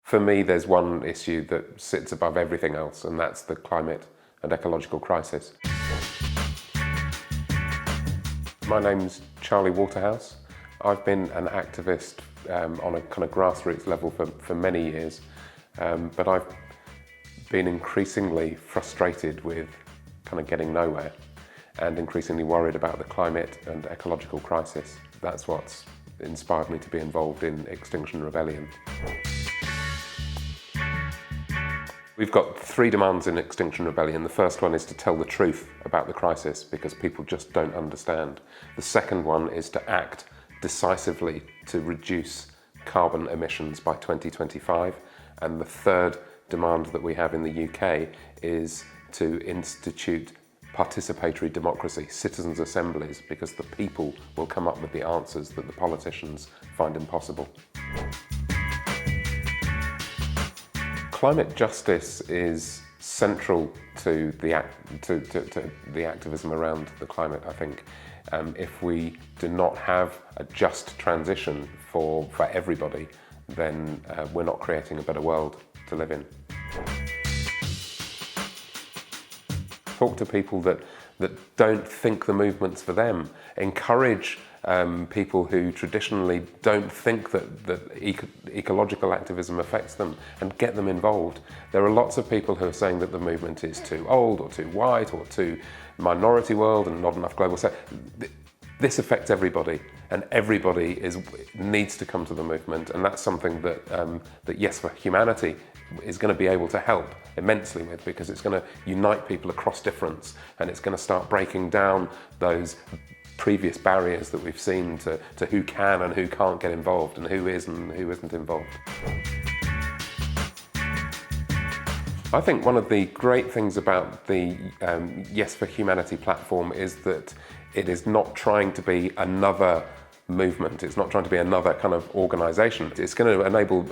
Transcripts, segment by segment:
For me, there's one issue that sits above everything else, and that's the climate and ecological crisis. My name's Charlie Waterhouse. I've been an activist on a kind of grassroots level for many years, but I've been increasingly frustrated with kind of getting nowhere and increasingly worried about the climate and ecological crisis. That's what's inspired me to be involved in Extinction Rebellion. We've got three demands in Extinction Rebellion. The first one is to tell the truth about the crisis because people just don't understand. The second one is to act decisively to reduce carbon emissions by 2025. And the third demand that we have in the UK is to institute participatory democracy, citizens' assemblies, because the people will come up with the answers that the politicians find impossible. Climate justice is central to the activism around the climate, I think. If we do not have a just transition for everybody, then we're not creating a better world to live in. Talk to people that don't think the movement's for them. Encourage people who traditionally don't think that ecological activism affects them, and get them involved. There are lots of people who are saying that the movement is too old or too white or too minority world and not enough global south. This affects everybody, and everybody needs to come to the movement, and that's something that Yes for Humanity is going to be able to help immensely with, because it's going to unite people across difference, and it's going to start breaking down those previous barriers that we've seen to who can and who can't get involved, and who is and who isn't involved. I think one of the great things about the Yes for Humanity platform is that it is not trying to be another movement. It's not trying to be another kind of organisation. It's going to enable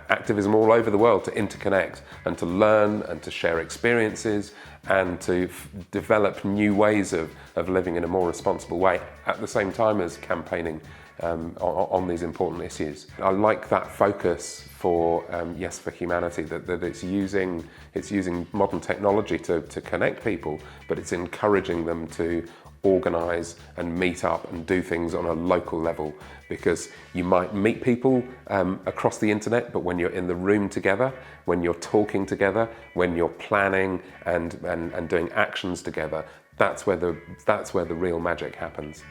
activism all over the world to interconnect and to learn and to share experiences and to develop new ways of living in a more responsible way at the same time as campaigning on these important issues. I like that focus for Yes for Humanity, that it's using modern technology to connect people, but it's encouraging them to organise and meet up and do things on a local level, because you might meet people across the internet, but when you're in the room together, when you're talking together, when you're planning and doing actions together, that's where the real magic happens.